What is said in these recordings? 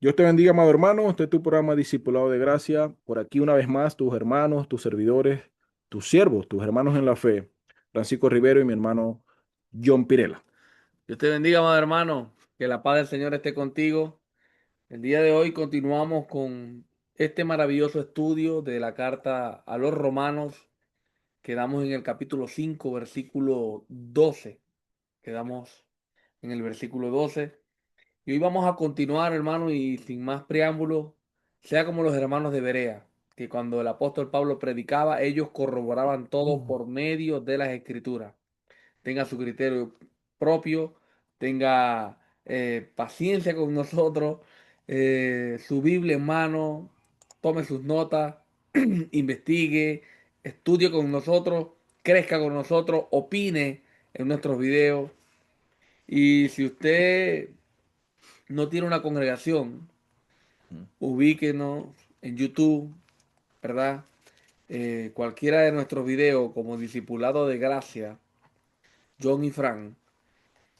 Dios te bendiga, amado hermano. Este es tu programa Discipulado de Gracia. Por aquí una vez más, tus hermanos, tus servidores, tus siervos, tus hermanos en la fe, Francisco Rivero y mi hermano John Pirela. Dios te bendiga, amado hermano. Que la paz del Señor esté contigo. El día de hoy continuamos con este maravilloso estudio de la carta a los romanos. Quedamos en el capítulo 5, versículo 12. Quedamos en el versículo 12. Y hoy vamos a continuar, hermano, y sin más preámbulos, sea como los hermanos de Berea, que cuando el apóstol Pablo predicaba, ellos corroboraban todo por medio de las escrituras. Tenga su criterio propio, tenga paciencia con nosotros, su Biblia en mano, tome sus notas, investigue, estudie con nosotros, crezca con nosotros, opine en nuestros videos. Y si usted no tiene una congregación, ubíquenos en YouTube, ¿verdad? Cualquiera de nuestros videos como Discipulado de Gracia, John y Frank.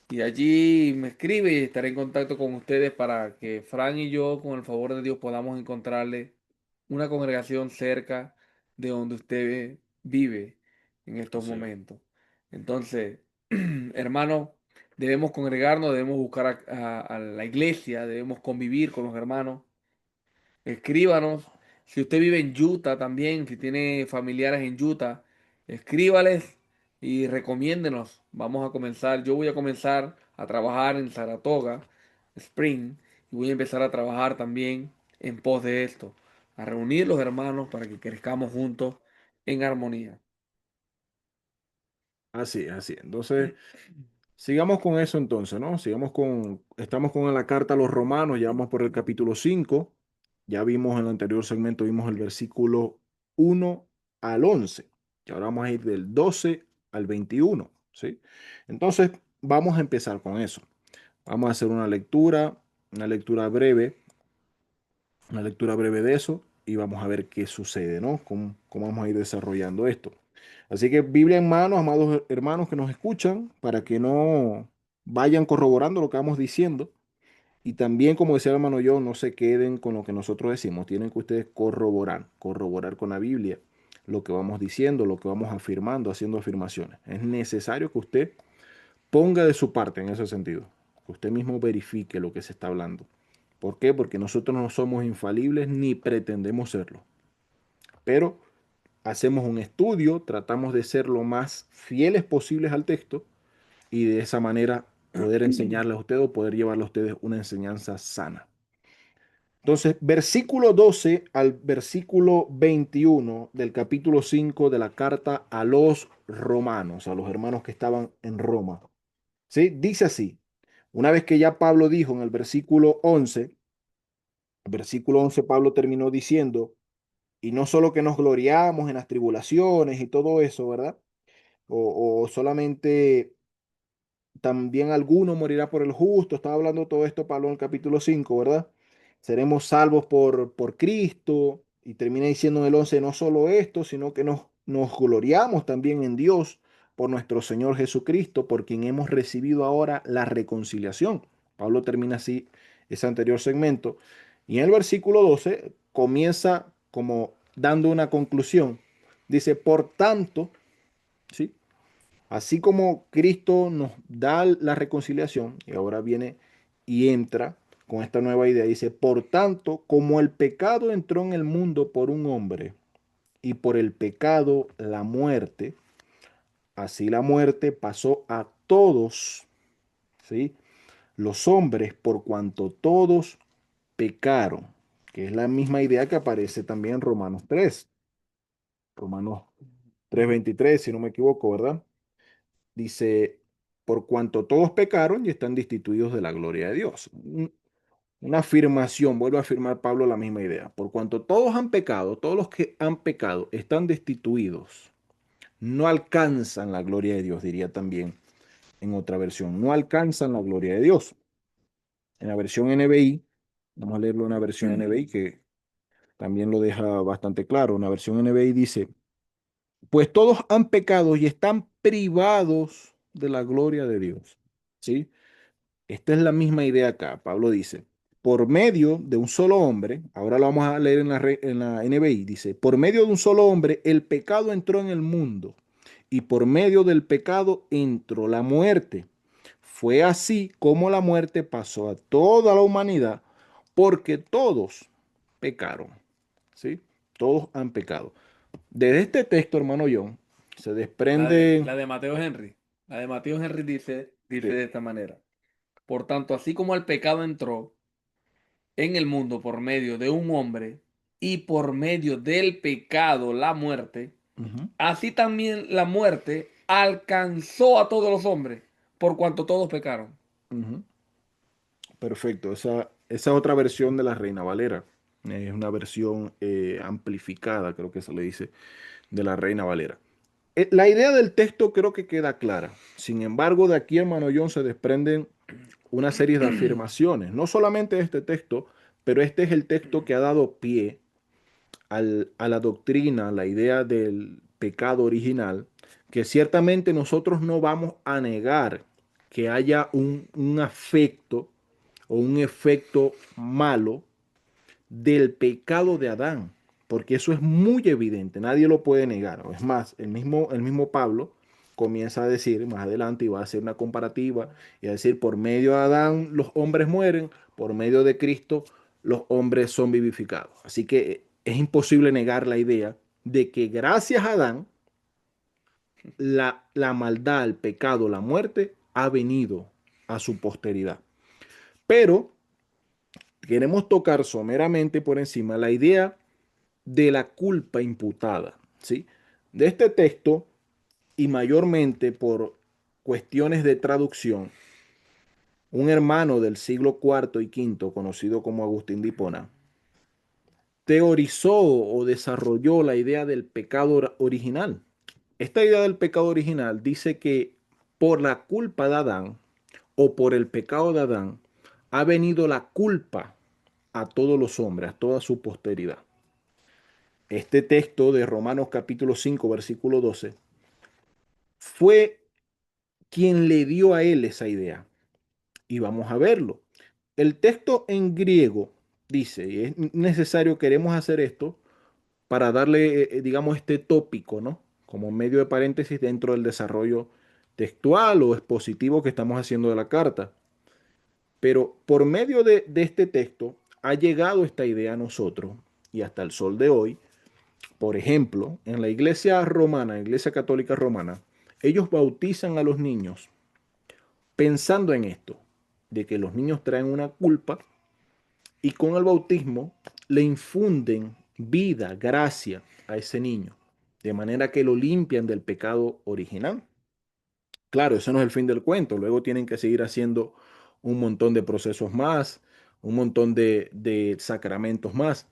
Y allí me escribe y estaré en contacto con ustedes para que Fran y yo, con el favor de Dios, podamos encontrarle una congregación cerca de donde usted vive en estos Así es. momentos. Entonces, hermanos, debemos congregarnos, debemos buscar a la iglesia, debemos convivir con los hermanos. Escríbanos. Si usted vive en Utah también, si tiene familiares en Utah, escríbales y recomiéndenos. Vamos a comenzar. Yo voy a comenzar a trabajar en Saratoga Spring y voy a empezar a trabajar también en pos de esto, a reunir los hermanos para que crezcamos juntos en armonía. Así es, así es. Entonces, sigamos con eso entonces, ¿no? Estamos con la carta a los romanos, ya vamos por el capítulo 5. Ya vimos en el anterior segmento, vimos el versículo 1 al 11. Y ahora vamos a ir del 12 al 21, ¿sí? Entonces, vamos a empezar con eso. Vamos a hacer una lectura breve, una lectura breve de eso y vamos a ver qué sucede, ¿no? Cómo vamos a ir desarrollando esto. Así que Biblia en mano, amados hermanos que nos escuchan, para que no vayan corroborando lo que vamos diciendo. Y también, como decía el hermano yo, no se queden con lo que nosotros decimos. Tienen que ustedes corroborar con la Biblia lo que vamos diciendo, lo que vamos afirmando, haciendo afirmaciones. Es necesario que usted ponga de su parte en ese sentido, que usted mismo verifique lo que se está hablando. ¿Por qué? Porque nosotros no somos infalibles ni pretendemos serlo. Pero hacemos un estudio, tratamos de ser lo más fieles posibles al texto y de esa manera poder enseñarles a ustedes o poder llevarle a ustedes una enseñanza sana. Entonces, versículo 12 al versículo 21 del capítulo 5 de la carta a los romanos, a los hermanos que estaban en Roma. ¿Sí? Dice así, una vez que ya Pablo dijo en el versículo 11 Pablo terminó diciendo, y no solo que nos gloriamos en las tribulaciones y todo eso, ¿verdad? O solamente también alguno morirá por el justo. Estaba hablando todo esto Pablo en el capítulo 5, ¿verdad? Seremos salvos por Cristo. Y termina diciendo en el 11 no solo esto, sino que nos gloriamos también en Dios por nuestro Señor Jesucristo, por quien hemos recibido ahora la reconciliación. Pablo termina así ese anterior segmento. Y en el versículo 12 comienza como dando una conclusión. Dice, por tanto, ¿sí? Así como Cristo nos da la reconciliación, y ahora viene y entra con esta nueva idea, dice, por tanto, como el pecado entró en el mundo por un hombre, y por el pecado la muerte, así la muerte pasó a todos, ¿sí? Los hombres, por cuanto todos pecaron, que es la misma idea que aparece también en Romanos 3:23, si no me equivoco, ¿verdad? Dice, por cuanto todos pecaron y están destituidos de la gloria de Dios. Una afirmación, vuelve a afirmar Pablo la misma idea. Por cuanto todos han pecado, todos los que han pecado están destituidos, no alcanzan la gloria de Dios, diría también en otra versión, no alcanzan la gloria de Dios. En la versión NBI, vamos a leerlo en la versión NBI que también lo deja bastante claro. Una versión NBI dice, pues todos han pecado y están privados de la gloria de Dios. ¿Sí? Esta es la misma idea acá. Pablo dice, por medio de un solo hombre, ahora lo vamos a leer en la NBI, dice, por medio de un solo hombre el pecado entró en el mundo y por medio del pecado entró la muerte. Fue así como la muerte pasó a toda la humanidad porque todos pecaron, ¿sí? Todos han pecado. Desde este texto, hermano John, se desprende... La de Mateo Henry. La de Mateo Henry dice Sí. de esta manera. Por tanto, así como el pecado entró en el mundo por medio de un hombre y por medio del pecado la muerte, Ujú, así también la muerte alcanzó a todos los hombres por cuanto todos pecaron. ujú. Perfecto, esa otra versión de la Reina Valera es una versión amplificada, creo que se le dice, de la Reina Valera. La idea del texto creo que queda clara. Sin embargo, de aquí, hermano John, se desprenden una serie de afirmaciones. No solamente de este texto, pero este es el texto que ha dado pie a la doctrina, la idea del pecado original, que ciertamente nosotros no vamos a negar que haya un afecto o un efecto malo del pecado de Adán, porque eso es muy evidente, nadie lo puede negar. Es más, el mismo Pablo comienza a decir más adelante y va a hacer una comparativa y a decir, por medio de Adán los hombres mueren, por medio de Cristo los hombres son vivificados. Así que es imposible negar la idea de que gracias a Adán la maldad, el pecado, la muerte ha venido a su posteridad. Pero queremos tocar someramente por encima la idea de la culpa imputada, ¿sí? De este texto, y mayormente por cuestiones de traducción, un hermano del siglo cuarto y quinto, conocido como Agustín de Hipona, teorizó o desarrolló la idea del pecado original. Esta idea del pecado original dice que por la culpa de Adán o por el pecado de Adán ha venido la culpa a todos los hombres, a toda su posteridad. Este texto de Romanos capítulo 5 versículo 12 fue quien le dio a él esa idea. Y vamos a verlo. El texto en griego dice, y es necesario, queremos hacer esto para darle, digamos, este tópico, ¿no? Como medio de paréntesis dentro del desarrollo textual o expositivo que estamos haciendo de la carta. Pero por medio de este texto ha llegado esta idea a nosotros y hasta el sol de hoy. Por ejemplo, en la iglesia romana, iglesia católica romana, ellos bautizan a los niños pensando en esto, de que los niños traen una culpa y con el bautismo le infunden vida, gracia a ese niño, de manera que lo limpian del pecado original. Claro, eso no es el fin del cuento, luego tienen que seguir haciendo un montón de procesos más, un montón de sacramentos más,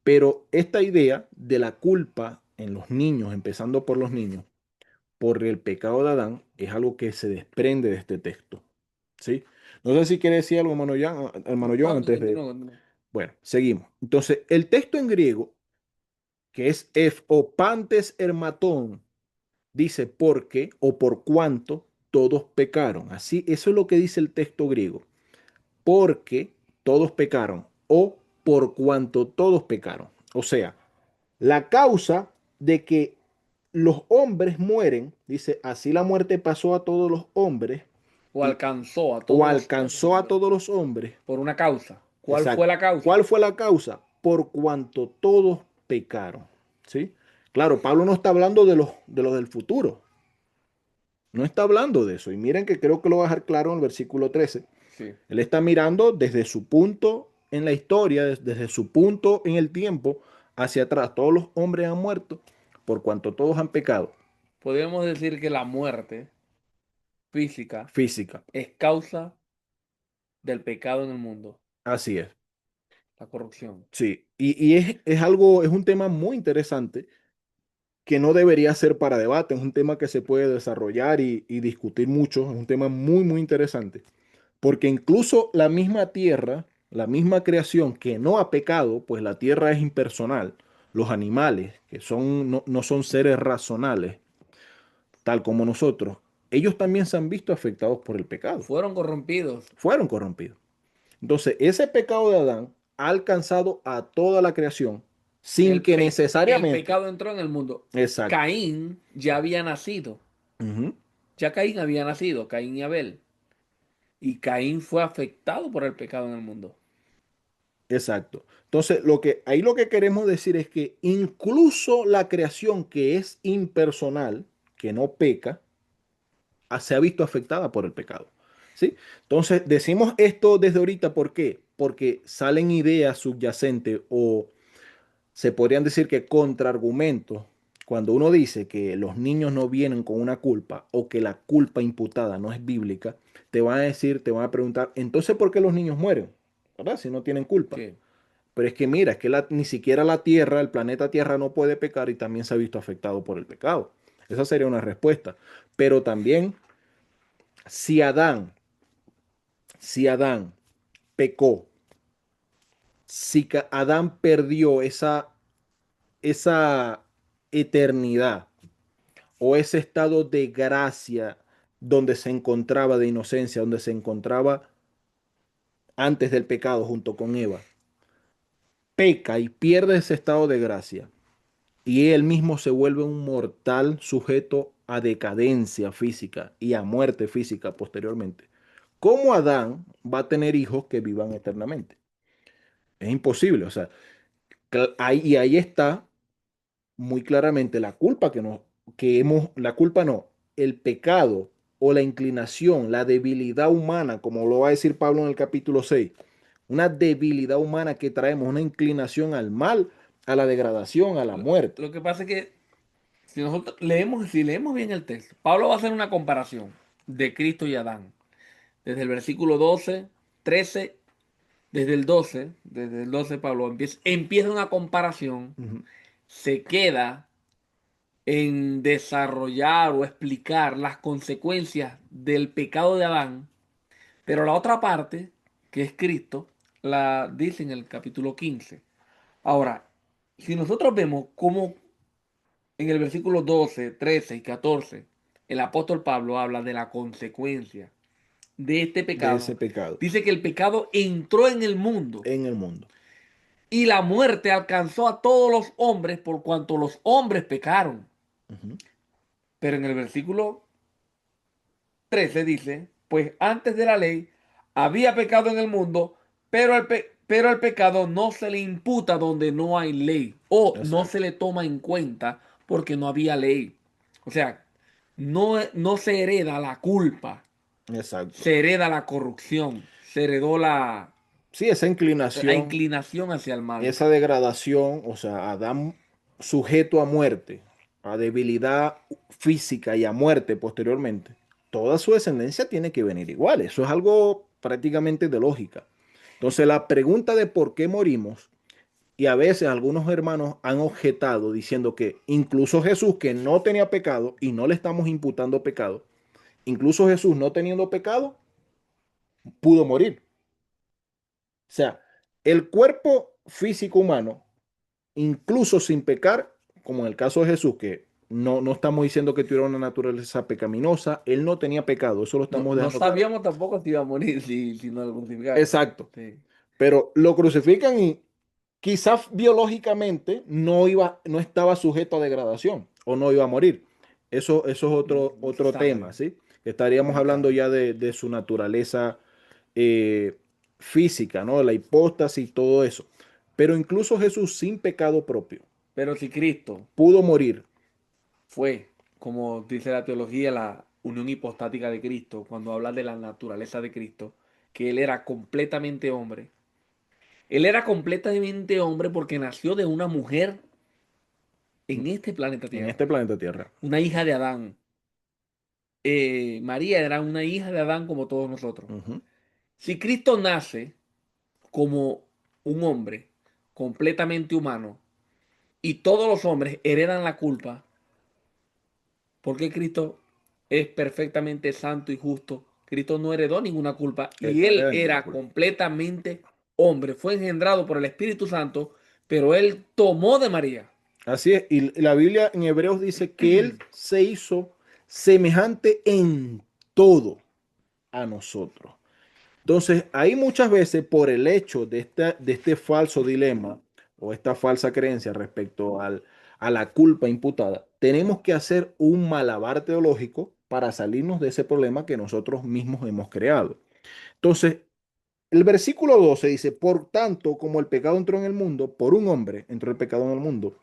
pero esta idea de la culpa en los niños, empezando por los niños, por el pecado de Adán, es algo que se desprende de este texto. ¿Sí? No sé si quiere decir algo, hermano John, No, antes de... continúa, continúa. Bueno, seguimos. Entonces, el texto en griego, que es o pantes hermatón, dice porque o por cuanto todos pecaron. Así, eso es lo que dice el texto griego. Porque todos pecaron o por cuanto todos pecaron. O sea, la causa de que los hombres mueren, dice, así la muerte pasó a todos los hombres O y, alcanzó a o todos los alcanzó a hombres todos los hombres. por una causa. ¿Cuál fue Exacto. la causa? ¿Cuál fue la causa? Por cuanto todos pecaron. ¿Sí? Claro, Pablo no está hablando de los del futuro. No está hablando de eso. Y miren que creo que lo va a dejar claro en el versículo 13. Sí. Él está mirando desde su punto en la historia, desde su punto en el tiempo, hacia atrás. Todos los hombres han muerto por cuanto todos han pecado. Podríamos decir que la muerte física Física. es causa del pecado en el mundo, Así es. la corrupción. Sí. Y es algo, es un tema muy interesante que no debería ser para debate. Es un tema que se puede desarrollar y discutir mucho. Es un tema muy, muy interesante. Porque incluso la misma tierra, la misma creación que no ha pecado, pues la tierra es impersonal. Los animales, que no son seres racionales, tal como nosotros, ellos también se han visto afectados por el pecado. Fueron corrompidos. Fueron corrompidos. Entonces, ese pecado de Adán ha alcanzado a toda la creación sin que El necesariamente. pecado entró en el mundo. Exacto. Caín ya había nacido. Ujú. Ya Caín había nacido, Caín y Abel. Y Caín fue afectado por el pecado en el mundo. Exacto. Entonces, ahí lo que queremos decir es que incluso la creación que es impersonal, que no peca, se ha visto afectada por el pecado. ¿Sí? Entonces, decimos esto desde ahorita, ¿por qué? Porque salen ideas subyacentes o se podrían decir que contraargumentos cuando uno dice que los niños no vienen con una culpa o que la culpa imputada no es bíblica, te van a decir, te van a preguntar, entonces, ¿por qué los niños mueren? ¿Verdad? Si no tienen culpa. Sí. Pero es que mira, es que ni siquiera la Tierra, el planeta Tierra no puede pecar y también se ha visto afectado por el pecado. Esa sería una respuesta. Pero también, si Adán, si Adán pecó, si Adán perdió esa eternidad o ese estado de gracia donde se encontraba de inocencia, donde se encontraba antes del pecado junto con Eva, peca y pierde ese estado de gracia y él mismo se vuelve un mortal sujeto a decadencia física y a muerte física posteriormente. ¿Cómo Adán va a tener hijos que vivan eternamente? Es imposible, o sea, y ahí está muy claramente la culpa la culpa no, el pecado o la inclinación, la debilidad humana, como lo va a decir Pablo en el capítulo 6, una debilidad humana que traemos, una inclinación al mal, a la degradación, a la Lo, muerte. lo que pasa es que si nosotros leemos, si leemos bien el texto, Pablo va a hacer una comparación de Cristo y Adán. Desde el versículo 12, 13, desde el 12 Pablo empieza una comparación, Ujú, se queda en desarrollar o explicar las consecuencias del pecado de Adán, pero la otra parte, que es Cristo, la dice en el capítulo 15. Ahora, si nosotros vemos cómo en el versículo 12, 13 y 14 el apóstol Pablo habla de la consecuencia de este de pecado, ese pecado dice que el pecado entró en el mundo en el mundo. y la muerte alcanzó a todos los hombres por cuanto los hombres pecaron. Ujú. Pero en el versículo 13 dice, pues antes de la ley había pecado en el mundo, pero el pecado no se le imputa donde no hay ley o no se Exacto, le toma en cuenta porque no había ley. O sea, no se hereda la culpa, exacto. se hereda la corrupción, se heredó Sí, esa la inclinación, inclinación hacia el mal. esa degradación, o sea, Adán sujeto a muerte, a debilidad física y a muerte posteriormente, toda su descendencia tiene que venir igual. Eso es algo prácticamente de lógica. Entonces, la pregunta de por qué morimos, y a veces algunos hermanos han objetado diciendo que incluso Jesús, que no tenía pecado y no le estamos imputando pecado, incluso Jesús no teniendo pecado, pudo morir. O sea, el cuerpo físico humano, incluso sin pecar, como en el caso de Jesús, que no estamos diciendo que tuviera una naturaleza pecaminosa, él no tenía pecado, eso lo No, estamos no dejando claro. sabíamos tampoco si iba a morir si no lo crucificaron. Exacto, Sí. pero lo crucifican y quizás biológicamente no estaba sujeto a degradación o no iba a morir. Eso es No se otro tema, sabe, ¿sí? Estaríamos no se hablando sabe. ya de su naturaleza eh, física, ¿no? La hipóstasis, todo eso. Pero incluso Jesús sin pecado propio Pero si Cristo pudo morir. fue, como dice la teología, la unión hipostática de Cristo, cuando habla de la naturaleza de Cristo, que Él era completamente hombre. Él era completamente hombre porque nació de una mujer en este planeta En Tierra, este planeta Tierra. una hija de Adán. María era una hija de Adán como todos nosotros. Ujú. Si Cristo nace como un hombre completamente humano y todos los hombres heredan la culpa, porque Cristo es perfectamente santo y justo. Cristo no heredó ninguna culpa Él y no él era ninguna era culpa. completamente hombre. Fue engendrado por el Espíritu Santo, pero él tomó de María. Así es, y la Biblia en Hebreos dice que Él se hizo semejante en todo a nosotros. Entonces, ahí muchas veces por el hecho de este falso dilema o esta falsa creencia respecto a la culpa imputada, tenemos que hacer un malabar teológico para salirnos de ese problema que nosotros mismos hemos creado. Entonces, el versículo 12 dice, por tanto, como el pecado entró en el mundo, por un hombre entró el pecado en el mundo.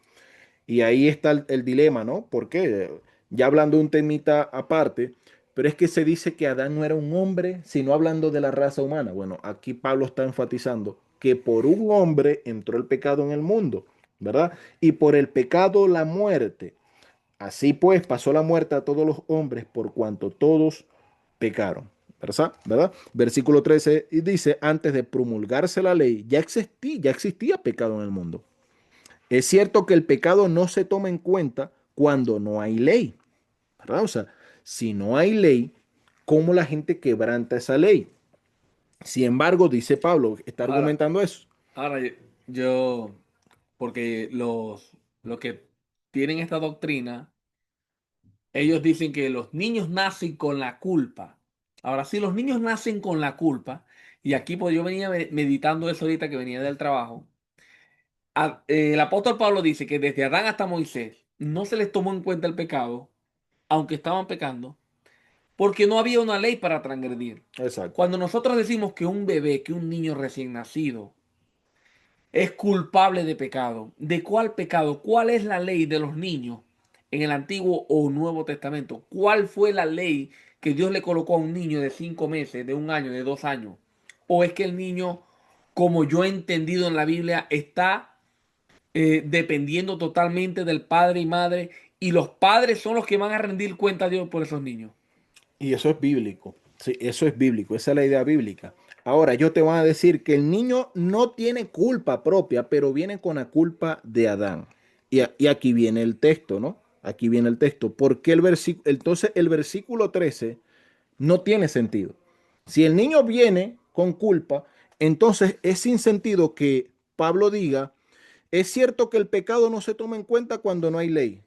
Y ahí está el dilema, ¿no? ¿Por qué? Ya hablando de un temita aparte, pero es que se dice que Adán no era un hombre, sino hablando de la raza humana. Bueno, aquí Pablo está enfatizando que por un hombre entró el pecado en el mundo, ¿verdad? Y por el pecado la muerte. Así pues, pasó la muerte a todos los hombres por cuanto todos pecaron. ¿Verdad? ¿Verdad? Versículo 13 y dice, antes de promulgarse la ley, ya existía pecado en el mundo. Es cierto que el pecado no se toma en cuenta cuando no hay ley, ¿verdad? O sea, si no hay ley, ¿cómo la gente quebranta esa ley? Sin embargo, dice Pablo, está Ahora, argumentando eso. ahora yo, porque los que tienen esta doctrina, ellos dicen que los niños nacen con la culpa. Ahora, si los niños nacen con la culpa, y aquí pues yo venía meditando eso ahorita que venía del trabajo, el apóstol Pablo dice que desde Adán hasta Moisés no se les tomó en cuenta el pecado, aunque estaban pecando, porque no había una ley para transgredir. Exacto. Cuando nosotros decimos que un bebé, que un niño recién nacido, es culpable de pecado, ¿de cuál pecado? ¿Cuál es la ley de los niños en el Antiguo o Nuevo Testamento? ¿Cuál fue la ley que Dios le colocó a un niño de 5 meses, de 1 año, de 2 años? ¿O es que el niño, como yo he entendido en la Biblia, está dependiendo totalmente del padre y madre, y los padres son los que van a rendir cuenta a Dios por esos niños? Y eso es bíblico. Sí, eso es bíblico. Esa es la idea bíblica. Ahora, yo te voy a decir que el niño no tiene culpa propia, pero viene con la culpa de Adán. Y aquí viene el texto, ¿no? Aquí viene el texto. Porque entonces el versículo 13 no tiene sentido. Si el niño viene con culpa, entonces es sin sentido que Pablo diga, es cierto que el pecado no se toma en cuenta cuando no hay ley.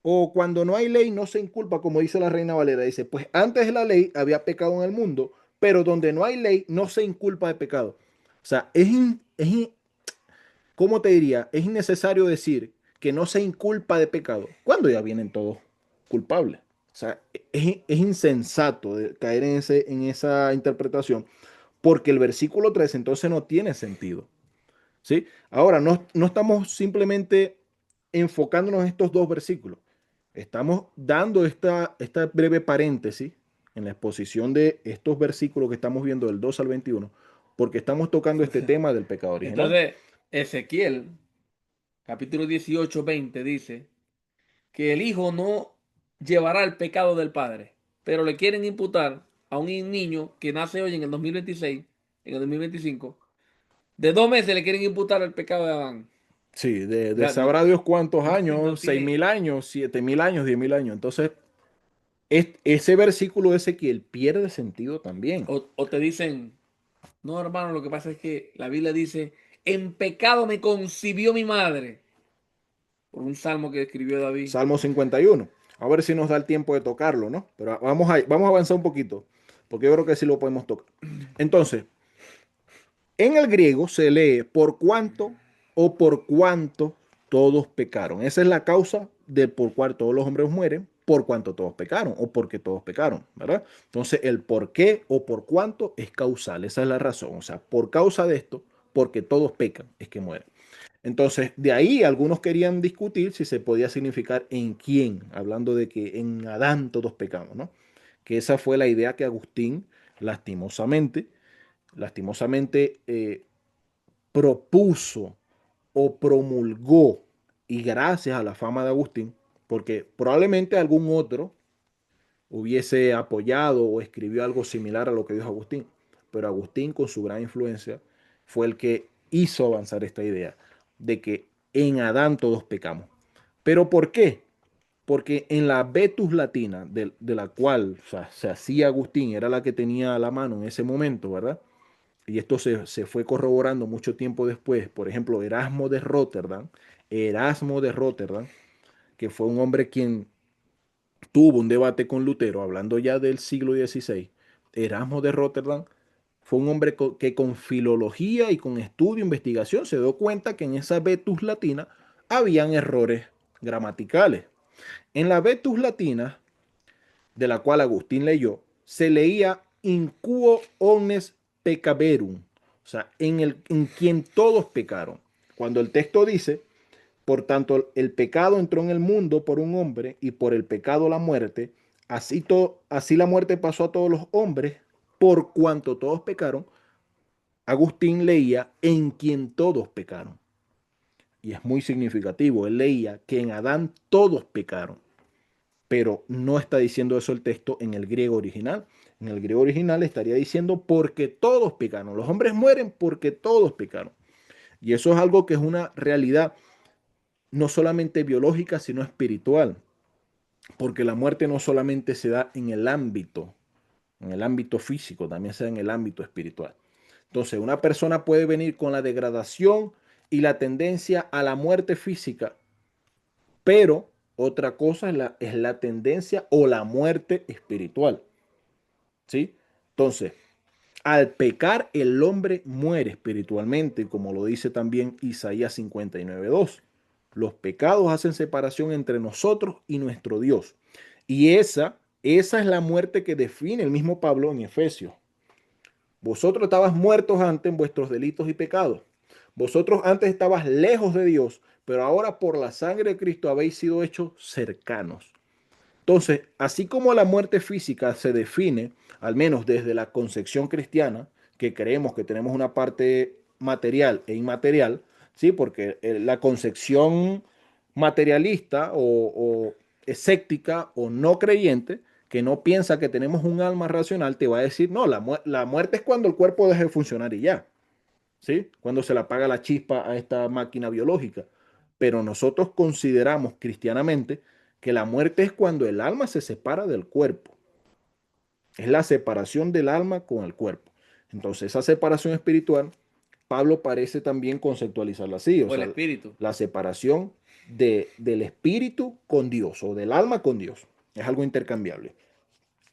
O cuando no hay ley no se inculpa, como dice la Reina Valera. Dice, pues antes de la ley había pecado en el mundo, pero donde no hay ley no se inculpa de pecado. O sea, ¿cómo te diría? Es innecesario decir que no se inculpa de pecado cuando ya vienen todos culpables. O sea, es insensato caer en esa interpretación porque el versículo 3 entonces no tiene sentido. ¿Sí? Ahora, no estamos simplemente enfocándonos en estos dos versículos. Estamos dando esta breve paréntesis en la exposición de estos versículos que estamos viendo del 2 al 21, porque estamos tocando este tema del pecado original. Entonces, Ezequiel, capítulo 18 20 dice que el hijo no llevará el pecado del padre, pero le quieren imputar a un niño que nace hoy en el 2026, en el 2025, de 2 meses le quieren imputar el pecado de Adán. Sí, O de sea, no, sabrá Dios cuántos no años, seis tiene. mil años, 7.000 años, 10.000 años. Entonces, ese versículo de Ezequiel pierde sentido también. O te dicen, no, hermano, lo que pasa es que la Biblia dice, en pecado me concibió mi madre, por un salmo que escribió David. Salmo 51. A ver si nos da el tiempo de tocarlo, ¿no? Pero vamos a avanzar un poquito, porque yo creo que sí lo podemos tocar. Entonces, en el griego se lee por cuanto o por cuanto todos pecaron. Esa es la causa de por cual todos los hombres mueren, por cuanto todos pecaron o porque todos pecaron, ¿verdad? Entonces, el por qué o por cuánto es causal. Esa es la razón. O sea, por causa de esto, porque todos pecan, es que mueren. Entonces, de ahí algunos querían discutir si se podía significar en quién, hablando de que en Adán todos pecamos, ¿no? Que esa fue la idea que Agustín, lastimosamente propuso o promulgó, y gracias a la fama de Agustín, porque probablemente algún otro hubiese apoyado o escribió algo similar a lo que dijo Agustín, pero Agustín con su gran influencia fue el que hizo avanzar esta idea de que en Adán todos pecamos. ¿Pero por qué? Porque en la Vetus Latina, de la cual o sea, se hacía Agustín, era la que tenía a la mano en ese momento, ¿verdad? Y esto se fue corroborando mucho tiempo después. Por ejemplo, Erasmo de Rotterdam, que fue un hombre quien tuvo un debate con Lutero, hablando ya del siglo XVI. Erasmo de Rotterdam Fue un hombre que con filología y con estudio, investigación, se dio cuenta que en esa Vetus latina habían errores gramaticales. En la Vetus latina, de la cual Agustín leyó, se leía in quo omnes peccaverum, o sea, en quien todos pecaron. Cuando el texto dice, por tanto, el pecado entró en el mundo por un hombre y por el pecado la muerte, así la muerte pasó a todos los hombres, por cuanto todos pecaron, Agustín leía en quien todos pecaron. Y es muy significativo, él leía que en Adán todos pecaron, pero no está diciendo eso el texto en el griego original. En el griego original estaría diciendo porque todos pecaron. Los hombres mueren porque todos pecaron. Y eso es algo que es una realidad no solamente biológica, sino espiritual. Porque la muerte no solamente se da en el ámbito físico, también se da en el ámbito espiritual. Entonces, una persona puede venir con la degradación y la tendencia a la muerte física, pero otra cosa es la tendencia o la muerte espiritual, ¿sí? Entonces, al pecar el hombre muere espiritualmente, como lo dice también Isaías 59:2. Los pecados hacen separación entre nosotros y nuestro Dios. Y esa es la muerte que define el mismo Pablo en Efesios. Vosotros estabas muertos antes en vuestros delitos y pecados. Vosotros antes estabas lejos de Dios, pero ahora por la sangre de Cristo habéis sido hechos cercanos. Entonces, así como la muerte física se define, al menos desde la concepción cristiana, que creemos que tenemos una parte material e inmaterial, ¿sí? Porque la concepción materialista o escéptica o no creyente, que no piensa que tenemos un alma racional, te va a decir, no, la muerte es cuando el cuerpo deje de funcionar y ya. ¿Sí? Cuando se le apaga la chispa a esta máquina biológica. Pero nosotros consideramos cristianamente que la muerte es cuando el alma se separa del cuerpo. Es la separación del alma con el cuerpo. Entonces, esa separación espiritual, Pablo parece también conceptualizarla así, o O el sea, espíritu. la separación del espíritu con Dios o del alma con Dios. Es algo intercambiable.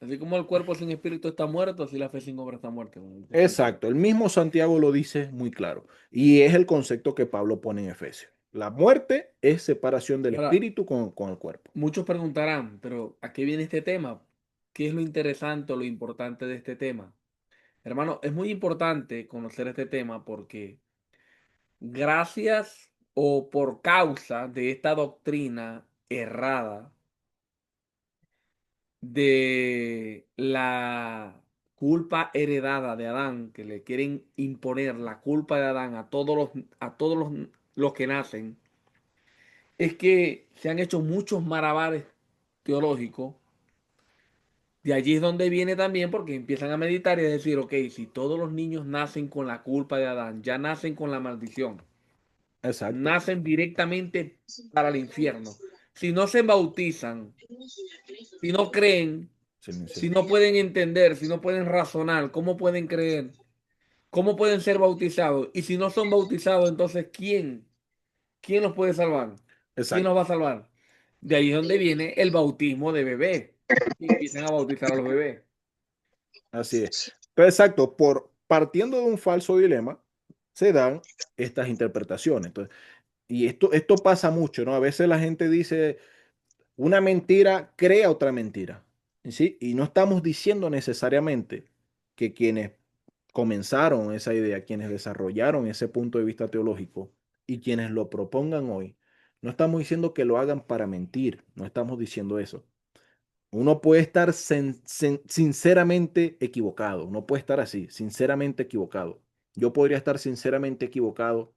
Así como el cuerpo sin espíritu está muerto, así la fe sin obra está muerta, como dice Santiago. Exacto, el mismo Santiago lo dice muy claro y es el concepto que Pablo pone en Efesios. La muerte es separación del Ahora, espíritu con el cuerpo. muchos preguntarán, pero ¿a qué viene este tema? ¿Qué es lo interesante o lo importante de este tema? Hermano, es muy importante conocer este tema porque gracias o por causa de esta doctrina errada de la culpa heredada de Adán, que le quieren imponer la culpa de Adán a todos los que nacen, es que se han hecho muchos malabares teológicos. De allí es donde viene también porque empiezan a meditar y a decir, ok, si todos los niños nacen con la culpa de Adán, ya nacen con la maldición, Exacto. nacen directamente para el infierno. Si no se bautizan, si no creen, Silencio. si no pueden entender, si no pueden razonar, ¿cómo pueden creer? ¿Cómo pueden ser bautizados? Y si no son bautizados, entonces ¿quién? ¿Quién los puede salvar? ¿Quién los Exacto. va a salvar? De ahí es donde viene el bautismo de bebé. Y empiezan a bautizar a los bebés. Así es. Entonces, exacto, partiendo de un falso dilema, se dan estas interpretaciones. Entonces, y esto pasa mucho, ¿no? A veces la gente dice, una mentira crea otra mentira. ¿Sí? Y no estamos diciendo necesariamente que quienes comenzaron esa idea, quienes desarrollaron ese punto de vista teológico y quienes lo propongan hoy, no estamos diciendo que lo hagan para mentir, no estamos diciendo eso. Uno puede estar sinceramente equivocado, uno puede estar así, sinceramente equivocado. Yo podría estar sinceramente equivocado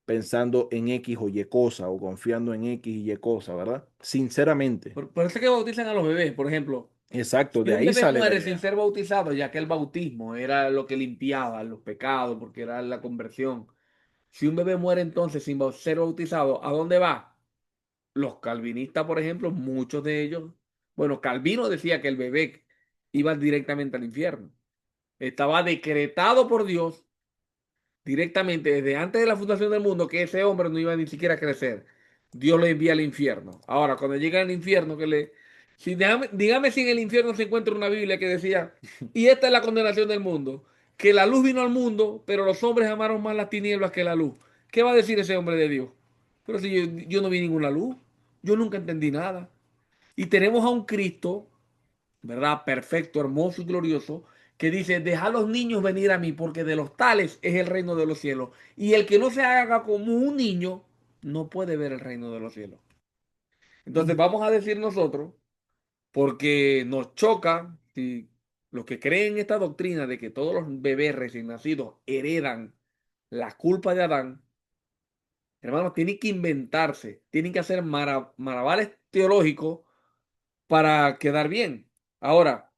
pensando en X o Y cosa o confiando en X y Y cosa, ¿verdad? Sinceramente. Por eso es que bautizan a los bebés, por ejemplo. Exacto, Si de un ahí bebé sale la muere sin idea. ser bautizado, ya que el bautismo era lo que limpiaba los pecados, porque era la conversión. Si un bebé muere entonces sin ser bautizado, ¿a dónde va? Los calvinistas, por ejemplo, muchos de ellos, bueno, Calvino decía que el bebé iba directamente al infierno. Estaba decretado por Dios directamente desde antes de la fundación del mundo que ese hombre no iba ni siquiera a crecer. Dios lo envía al infierno. Ahora, cuando llega al infierno, dígame si en el infierno se encuentra una Biblia que decía, y esta es la condenación del mundo, que la luz vino al mundo, pero los hombres amaron más las tinieblas que la luz. ¿Qué va a decir ese hombre de Dios? Pero si yo no vi ninguna luz, yo nunca entendí nada. Y tenemos a un Cristo, ¿verdad? Perfecto, hermoso y glorioso, que dice, deja a los niños venir a mí, porque de los tales es el reino de los cielos. Y el que no se haga como un niño, no puede ver el reino de los cielos. Entonces vamos a decir nosotros, porque nos choca, si los que creen esta doctrina de que todos los bebés recién nacidos heredan la culpa de Adán, hermanos, tienen que inventarse, tienen que hacer maravales teológicos para quedar bien. Ahora,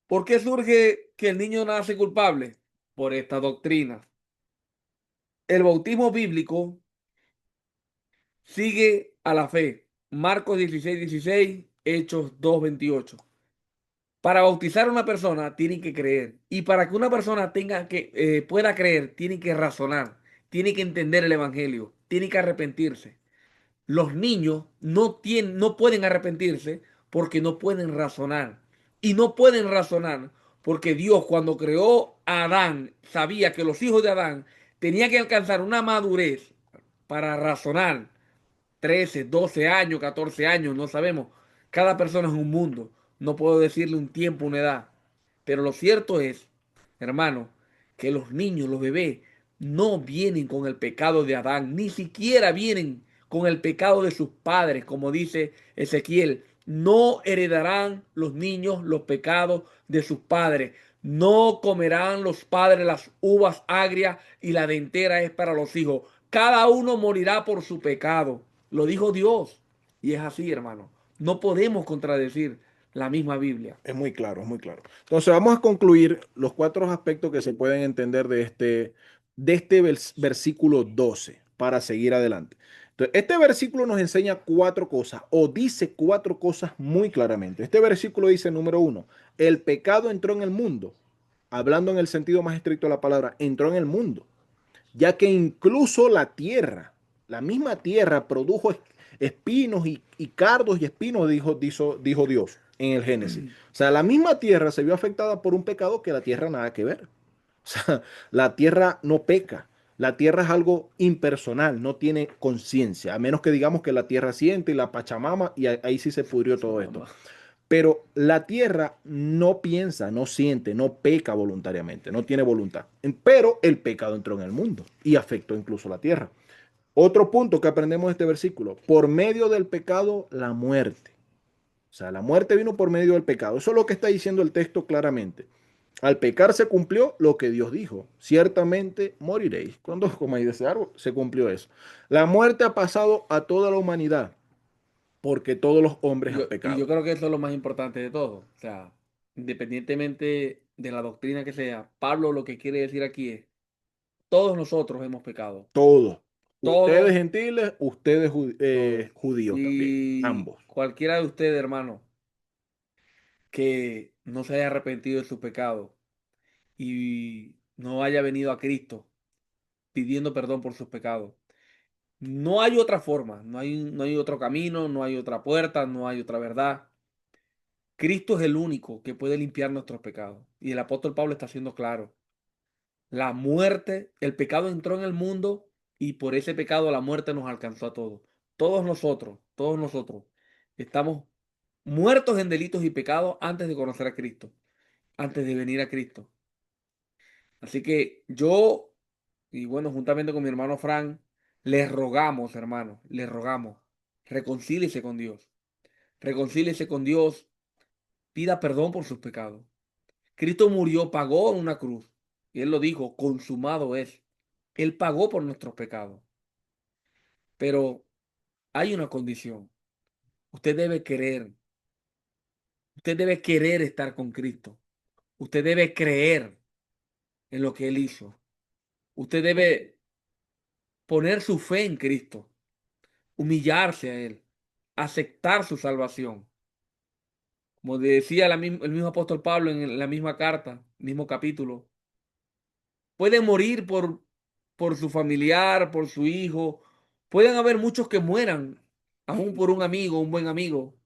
¿por qué surge que el niño nace culpable? Por esta doctrina. El bautismo bíblico sigue a la fe. Marcos 16:16, Hechos 2:28. Para bautizar a una persona tienen que creer. Y para que una persona pueda creer, tiene que razonar, tiene que entender el evangelio, tiene que arrepentirse. Los niños no pueden arrepentirse porque no pueden razonar. Y no pueden razonar porque Dios, cuando creó a Adán, sabía que los hijos de Adán tenían que alcanzar una madurez para razonar. 13, 12 años, 14 años, no sabemos. Cada persona es un mundo. No puedo decirle un tiempo, una edad. Pero lo cierto es, hermano, que los niños, los bebés, no vienen con el pecado de Adán, ni siquiera vienen con el pecado de sus padres, como dice Ezequiel. No heredarán los niños los pecados de sus padres. No comerán los padres las uvas agrias y la dentera es para los hijos. Cada uno morirá por su pecado. Lo dijo Dios. Y es así, hermano. No podemos contradecir la misma Biblia. Es muy claro, es muy claro. Entonces vamos a concluir los cuatro aspectos que se pueden entender de este versículo 12 para seguir adelante. Entonces, este versículo nos enseña cuatro cosas o dice cuatro cosas muy claramente. Este versículo dice, número uno, el pecado entró en el mundo. Hablando en el sentido más estricto de la palabra, entró en el mundo, ya que incluso la misma tierra produjo espinos y cardos y espinos, dijo Dios en el Génesis. O sea, la misma tierra se vio afectada por un pecado que la tierra nada que ver. O sea, la tierra no peca. La tierra es algo impersonal, no tiene conciencia, a menos que digamos que la tierra siente y la Pachamama, y ahí sí se pudrió todo esto. Mamá. Pero la tierra no piensa, no siente, no peca voluntariamente, no tiene voluntad. Pero el pecado entró en el mundo y afectó incluso la tierra. Otro punto que aprendemos de este versículo, por medio del pecado, la muerte. O sea, la muerte vino por medio del pecado. Eso es lo que está diciendo el texto claramente. Al pecar se cumplió lo que Dios dijo. Ciertamente moriréis. Cuando comáis de ese árbol, se cumplió eso. La muerte ha pasado a toda la humanidad porque todos los hombres han Y yo pecado. creo que eso es lo más importante de todo. O sea, independientemente de la doctrina que sea, Pablo lo que quiere decir aquí es, todos nosotros hemos pecado. Todos. Ustedes Todos, gentiles, ustedes todos. judíos también. Y Ambos. cualquiera de ustedes, hermano, que no se haya arrepentido de su pecado y no haya venido a Cristo pidiendo perdón por sus pecados. No hay otra forma, no hay otro camino, no hay otra puerta, no hay otra verdad. Cristo es el único que puede limpiar nuestros pecados. Y el apóstol Pablo está siendo claro. La muerte, el pecado entró en el mundo y por ese pecado la muerte nos alcanzó a todos. Todos nosotros estamos muertos en delitos y pecados antes de conocer a Cristo, antes de venir a Cristo. Así que yo, y bueno, juntamente con mi hermano Frank, les rogamos, hermano, les rogamos, reconcíliese con Dios. Reconcíliese con Dios, pida perdón por sus pecados. Cristo murió, pagó en una cruz. Y Él lo dijo, consumado es. Él pagó por nuestros pecados. Pero hay una condición. Usted debe querer. Usted debe querer estar con Cristo. Usted debe creer en lo que Él hizo. Usted debe poner su fe en Cristo, humillarse a Él, aceptar su salvación. Como decía el mismo apóstol Pablo en la misma carta, mismo capítulo, puede morir por su familiar, por su hijo. Pueden haber muchos que mueran, aún por un amigo, un buen amigo.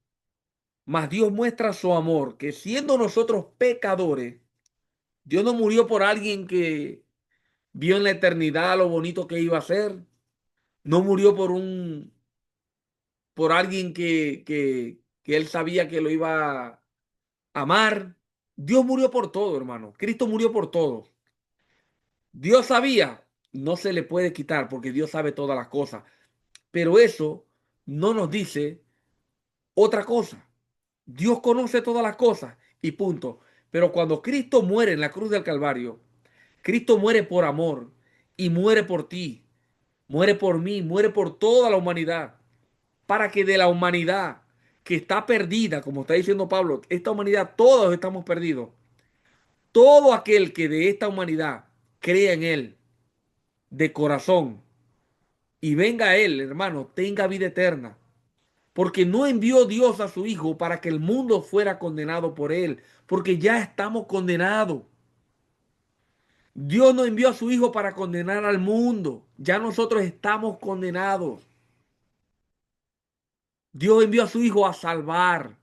Mas Dios muestra su amor, que siendo nosotros pecadores, Dios no murió por alguien que vio en la eternidad lo bonito que iba a ser. No murió por alguien que él sabía que lo iba a amar. Dios murió por todo, hermano. Cristo murió por todo. Dios sabía, no se le puede quitar porque Dios sabe todas las cosas. Pero eso no nos dice otra cosa. Dios conoce todas las cosas y punto. Pero cuando Cristo muere en la cruz del Calvario, Cristo muere por amor y muere por ti, muere por mí, muere por toda la humanidad, para que de la humanidad que está perdida, como está diciendo Pablo, esta humanidad todos estamos perdidos. Todo aquel que de esta humanidad crea en Él de corazón y venga a Él, hermano, tenga vida eterna. Porque no envió Dios a su Hijo para que el mundo fuera condenado por Él, porque ya estamos condenados. Dios no envió a su Hijo para condenar al mundo, ya nosotros estamos condenados. Dios envió a su Hijo a salvar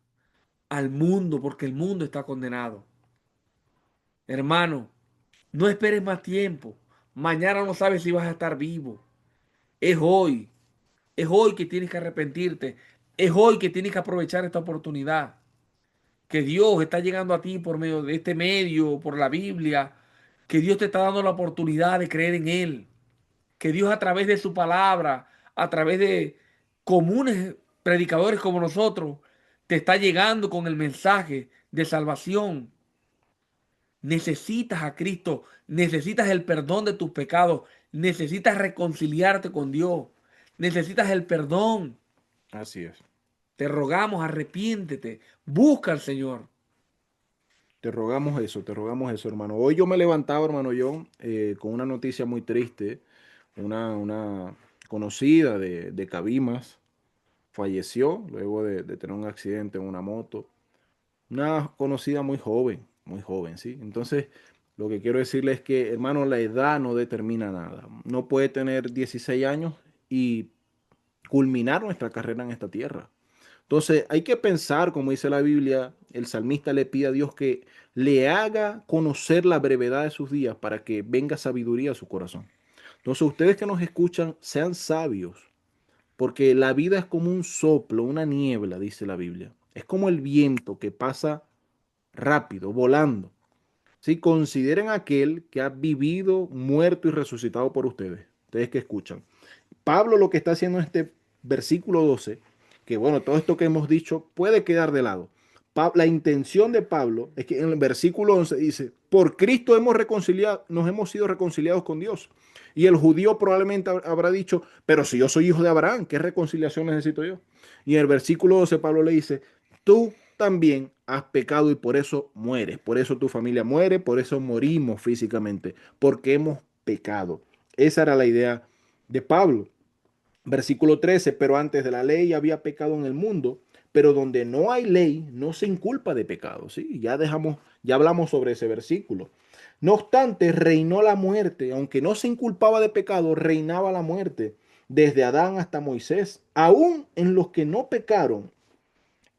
al mundo, porque el mundo está condenado. Hermano, no esperes más tiempo. Mañana no sabes si vas a estar vivo. Es hoy. Es hoy que tienes que arrepentirte. Es hoy que tienes que aprovechar esta oportunidad. Que Dios está llegando a ti por medio de este medio, por la Biblia. Que Dios te está dando la oportunidad de creer en Él. Que Dios a través de su palabra, a través de comunes predicadores como nosotros, te está llegando con el mensaje de salvación. Necesitas a Cristo, necesitas el perdón de tus pecados, necesitas reconciliarte con Dios, necesitas el perdón. Así es. Te rogamos, arrepiéntete, busca al Señor. Te rogamos eso, hermano. Hoy yo me levantaba, hermano John, con una noticia muy triste. Una conocida de Cabimas falleció luego de tener un accidente en una moto. Una conocida muy joven, ¿sí? Entonces, lo que quiero decirle es que, hermano, la edad no determina nada. No puede tener 16 años y culminar nuestra carrera en esta tierra. Entonces, hay que pensar, como dice la Biblia, el salmista le pide a Dios que le haga conocer la brevedad de sus días para que venga sabiduría a su corazón. Entonces, ustedes que nos escuchan, sean sabios, porque la vida es como un soplo, una niebla, dice la Biblia. Es como el viento que pasa rápido, volando. ¿Sí? Consideren aquel que ha vivido, muerto y resucitado por ustedes. Ustedes que escuchan. Pablo lo que está haciendo en este versículo 12, que bueno, todo esto que hemos dicho puede quedar de lado. La intención de Pablo es que en el versículo 11 dice, por Cristo hemos reconciliado, nos hemos sido reconciliados con Dios. Y el judío probablemente habrá dicho, pero si yo soy hijo de Abraham, ¿qué reconciliación necesito yo? Y en el versículo 12 Pablo le dice, tú también has pecado y por eso mueres, por eso tu familia muere, por eso morimos físicamente, porque hemos pecado. Esa era la idea de Pablo. Versículo 13, pero antes de la ley había pecado en el mundo, pero donde no hay ley no se inculpa de pecado, ¿sí? Ya hablamos sobre ese versículo. No obstante, reinó la muerte, aunque no se inculpaba de pecado, reinaba la muerte desde Adán hasta Moisés, aún en los que no pecaron,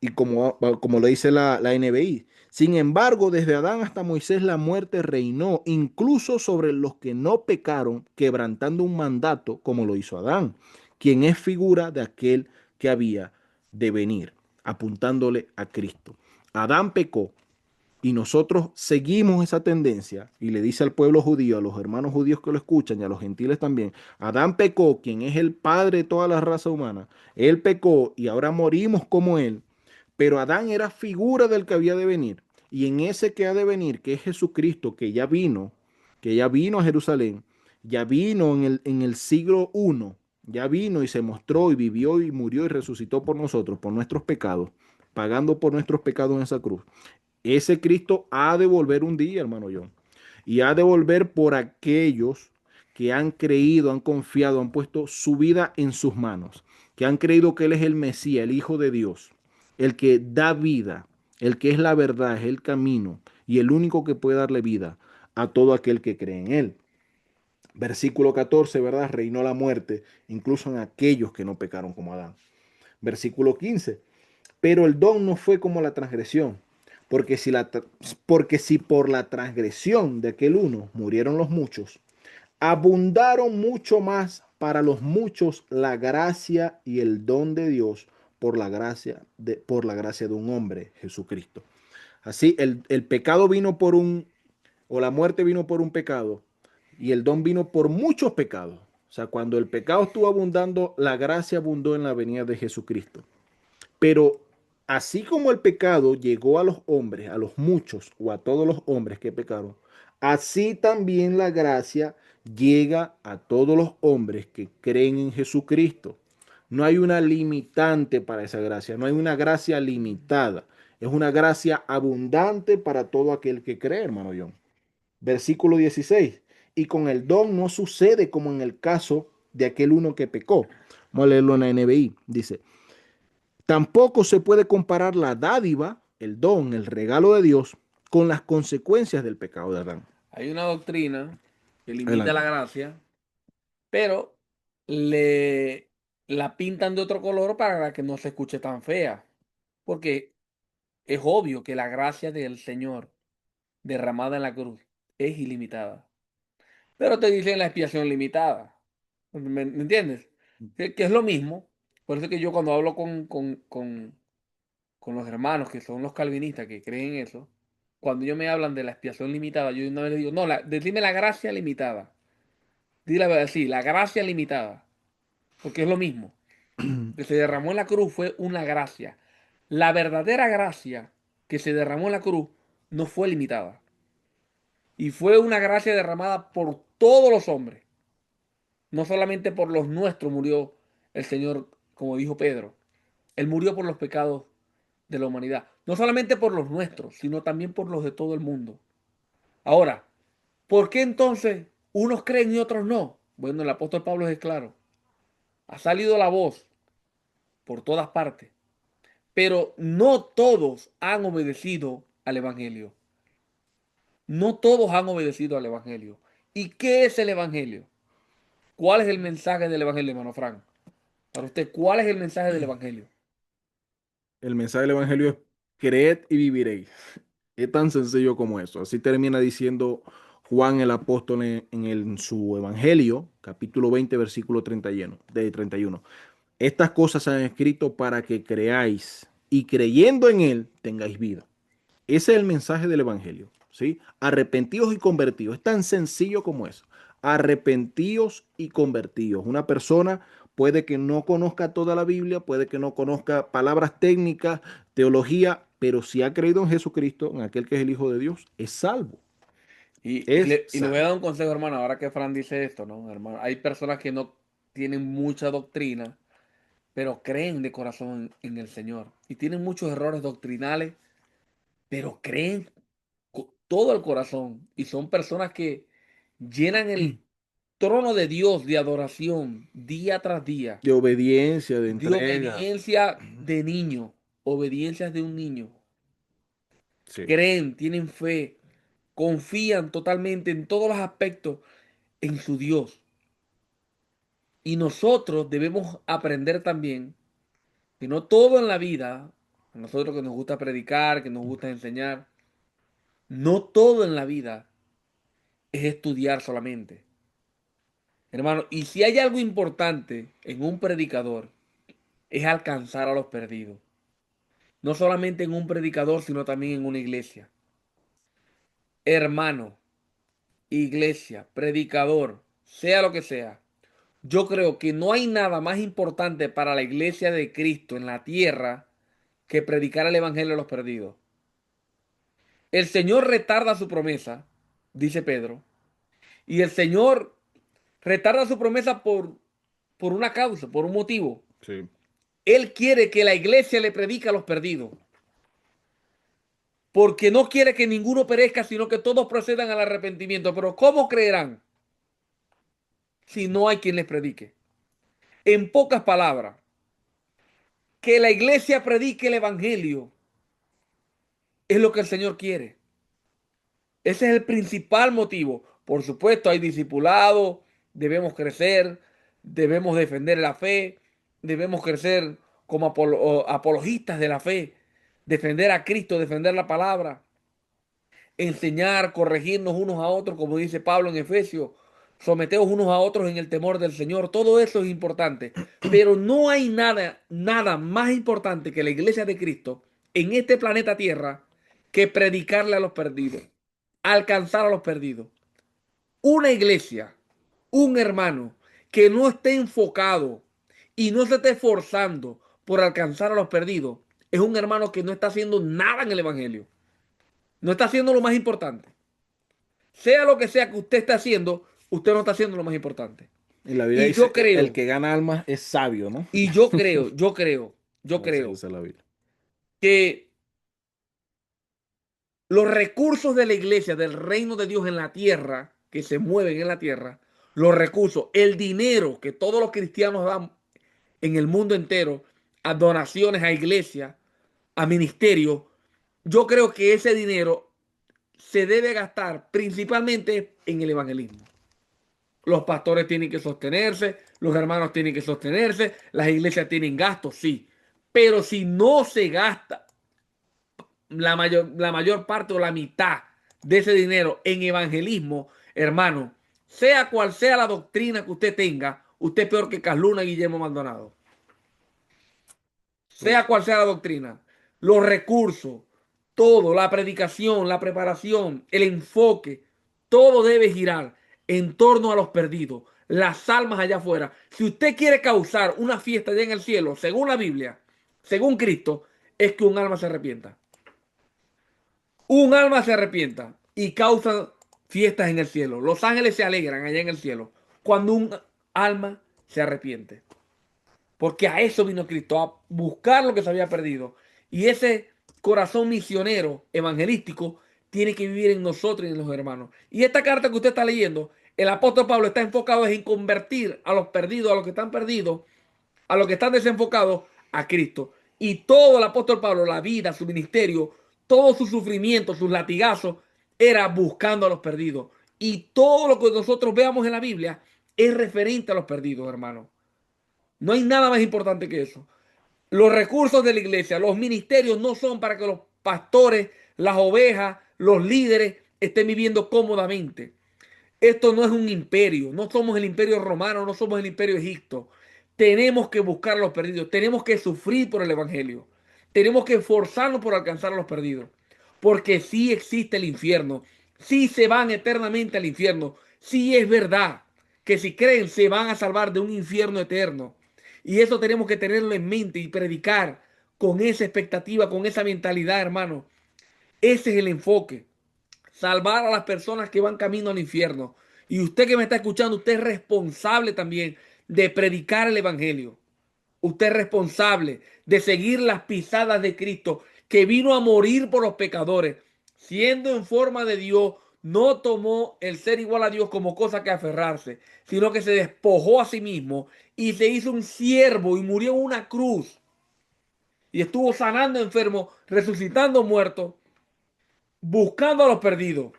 y como lo dice la NBI. Sin embargo, desde Adán hasta Moisés la muerte reinó, incluso sobre los que no pecaron, quebrantando un mandato como lo hizo Adán, quien es figura de aquel que había de venir, apuntándole a Cristo. Adán pecó y nosotros seguimos esa tendencia y le dice al pueblo judío, a los hermanos judíos que lo escuchan y a los gentiles también, Adán pecó, quien es el padre de toda la raza humana, él pecó y ahora morimos como él, pero Adán era figura del que había de venir. Y en ese que ha de venir, que es Jesucristo, que ya vino a Jerusalén, ya vino en el siglo I, ya vino y se mostró y vivió y murió y resucitó por nosotros, por nuestros pecados, pagando por nuestros pecados en esa cruz. Ese Cristo ha de volver un día, hermano John. Y ha de volver por aquellos que han creído, han confiado, han puesto su vida en sus manos, que han creído que Él es el Mesías, el Hijo de Dios, el que da vida, el que es la verdad, es el camino y el único que puede darle vida a todo aquel que cree en Él. Versículo 14, ¿verdad? Reinó la muerte, incluso en aquellos que no pecaron como Adán. Versículo 15, pero el don no fue como la transgresión, Porque si, porque si por la transgresión de aquel uno murieron los muchos, abundaron mucho más para los muchos la gracia y el don de Dios por la gracia de un hombre, Jesucristo. Así, el pecado vino por un, o la muerte vino por un pecado, y el don vino por muchos pecados. O sea, cuando el pecado estuvo abundando, la gracia abundó en la venida de Jesucristo. Pero así como el pecado llegó a los hombres, a los muchos o a todos los hombres que pecaron, así también la gracia llega a todos los hombres que creen en Jesucristo. No hay una limitante para esa gracia, no hay una gracia limitada. Es una gracia abundante para todo aquel que cree, hermano John. Versículo 16. Y con el don no sucede como en el caso de aquel uno que pecó. Vamos a leerlo en la NBI. Dice, tampoco se puede comparar la dádiva, el don, el regalo de Dios, con las consecuencias del pecado de Adán. Hay una doctrina que limita la Adelante. gracia, pero le la pintan de otro color para que no se escuche tan fea. Porque es obvio que la gracia del Señor derramada en la cruz es ilimitada. Pero te dicen la expiación limitada. ¿Me entiendes? Que es lo mismo. Por eso que yo cuando hablo con los hermanos que son los calvinistas que creen eso, cuando ellos me hablan de la expiación limitada, yo una vez les digo, no, decime la gracia limitada. Dile la verdad, sí, la gracia limitada. Porque es lo mismo. Que se derramó en la cruz fue una gracia. La verdadera gracia que se derramó en la cruz no fue limitada. Y fue una gracia derramada por todos los hombres. No solamente por los nuestros murió el Señor, como dijo Pedro. Él murió por los pecados de la humanidad. No solamente por los nuestros, sino también por los de todo el mundo. Ahora, ¿por qué entonces unos creen y otros no? Bueno, el apóstol Pablo es claro. Ha salido la voz por todas partes, pero no todos han obedecido al Evangelio. No todos han obedecido al Evangelio. ¿Y qué es el Evangelio? ¿Cuál es el mensaje del Evangelio, hermano Frank? Para usted, ¿cuál es el mensaje del Evangelio? El mensaje del Evangelio es creed y viviréis. Es tan sencillo como eso. Así termina diciendo Juan el apóstol en su Evangelio, capítulo 20, versículo 31. Estas cosas se han escrito para que creáis y creyendo en él tengáis vida. Ese es el mensaje del Evangelio, ¿sí? Arrepentíos y convertidos. Es tan sencillo como eso. Arrepentíos y convertidos. Una persona puede que no conozca toda la Biblia, puede que no conozca palabras técnicas, teología, pero si ha creído en Jesucristo, en aquel que es el Hijo de Dios, es salvo. Es Y le voy a dar salvo. un consejo, hermano, ahora que Fran dice esto, ¿no, hermano? Hay personas que no tienen mucha doctrina, pero creen de corazón en el Señor. Y tienen muchos errores doctrinales, pero creen con todo el corazón. Y son personas que llenan el trono de Dios de adoración día tras día, De obediencia, de de entrega. obediencia de niño, obediencias de un niño. Sí. Creen, tienen fe, confían totalmente en todos los aspectos en su Dios. Y nosotros debemos aprender también que no todo en la vida, a nosotros que nos gusta predicar, que nos gusta enseñar, no todo en la vida es estudiar solamente. Hermano, y si hay algo importante en un predicador, es alcanzar a los perdidos. No solamente en un predicador, sino también en una iglesia. Hermano, iglesia, predicador, sea lo que sea. Yo creo que no hay nada más importante para la iglesia de Cristo en la tierra que predicar el evangelio a los perdidos. El Señor retarda su promesa, dice Pedro, y el Señor retarda su promesa por una causa, por un motivo. Sí. Él quiere que la iglesia le predique a los perdidos, porque no quiere que ninguno perezca, sino que todos procedan al arrepentimiento. Pero ¿cómo creerán si no hay quien les predique? En pocas palabras, que la iglesia predique el evangelio es lo que el Señor quiere. Ese es el principal motivo. Por supuesto, hay discipulado, debemos crecer, debemos defender la fe, debemos crecer como apologistas de la fe. defender a Cristo, defender la palabra, enseñar, corregirnos unos a otros, como dice Pablo en Efesios, someteos unos a otros en el temor del Señor. Todo eso es importante. Pero no hay nada, nada más importante que la iglesia de Cristo en este planeta Tierra que predicarle a los perdidos, alcanzar a los perdidos. Una iglesia, un hermano que no esté enfocado y no se esté esforzando por alcanzar a los perdidos, es un hermano que no está haciendo nada en el Evangelio. No está haciendo lo más importante. Sea lo que sea que usted esté haciendo, usted no está haciendo lo más importante. Y la Biblia Y yo dice, el creo, que gana almas es sabio, ¿no? y yo creo, yo creo, yo Así creo dice la Biblia. que los recursos de la iglesia, del reino de Dios en la tierra, que se mueven en la tierra, los recursos, el dinero que todos los cristianos dan en el mundo entero, a donaciones, a iglesias, a ministerios, yo creo que ese dinero se debe gastar principalmente en el evangelismo. Los pastores tienen que sostenerse, los hermanos tienen que sostenerse, las iglesias tienen gastos, sí. Pero si no se gasta la mayor parte o la mitad de ese dinero en evangelismo, hermano, sea cual sea la doctrina que usted tenga, usted es peor que Casluna y Guillermo Maldonado. Oh, Sea cual sea la doctrina, los recursos, todo, la predicación, la preparación, el enfoque, todo debe girar en torno a los perdidos, las almas allá afuera. Si usted quiere causar una fiesta allá en el cielo, según la Biblia, según Cristo, es que un alma se arrepienta. Un alma se arrepienta y causa fiestas en el cielo. Los ángeles se alegran allá en el cielo cuando un alma se arrepiente. Porque a eso vino Cristo, a buscar lo que se había perdido. Y ese corazón misionero, evangelístico, tiene que vivir en nosotros y en los hermanos. Y esta carta que usted está leyendo, el apóstol Pablo está enfocado en convertir a los perdidos, a los que están perdidos, a los que están desenfocados, a Cristo. Y todo el apóstol Pablo, la vida, su ministerio, todo su sufrimiento, sus latigazos, era buscando a los perdidos. Y todo lo que nosotros veamos en la Biblia es referente a los perdidos, hermano. No hay nada más importante que eso. Los recursos de la iglesia, los ministerios no son para que los pastores, las ovejas, los líderes estén viviendo cómodamente. Esto no es un imperio, no somos el imperio romano, no somos el imperio egipto. Tenemos que buscar a los perdidos, tenemos que sufrir por el evangelio, tenemos que esforzarnos por alcanzar a los perdidos, porque sí existe el infierno, sí se van eternamente al infierno, sí es verdad que si creen se van a salvar de un infierno eterno. Y eso tenemos que tenerlo en mente y predicar con esa expectativa, con esa mentalidad, hermano. Ese es el enfoque, salvar a las personas que van camino al infierno. Y usted que me está escuchando, usted es responsable también de predicar el evangelio. Usted es responsable de seguir las pisadas de Cristo, que vino a morir por los pecadores, siendo en forma de Dios. No tomó el ser igual a Dios como cosa que aferrarse, sino que se despojó a sí mismo y se hizo un siervo y murió en una cruz. Y estuvo sanando enfermos, resucitando muertos, buscando a los perdidos.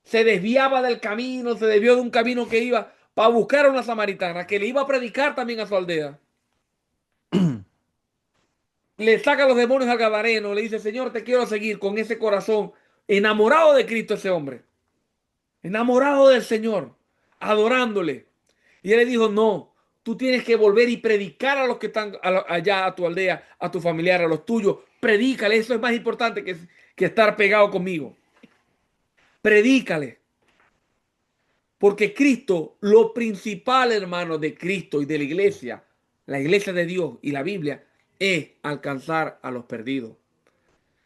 Se desviaba del camino, se desvió de un camino que iba para buscar a una samaritana que le iba a predicar también a su aldea. Le saca los demonios al gadareno, le dice, Señor, te quiero seguir con ese corazón enamorado de Cristo ese hombre, enamorado del Señor, adorándole. Y él le dijo, no, tú tienes que volver y predicar a los que están allá a tu aldea, a tu familiar, a los tuyos. Predícale, eso es más importante que estar pegado conmigo. Predícale. Porque Cristo, lo principal, hermano, de Cristo y de la iglesia de Dios y la Biblia, es alcanzar a los perdidos.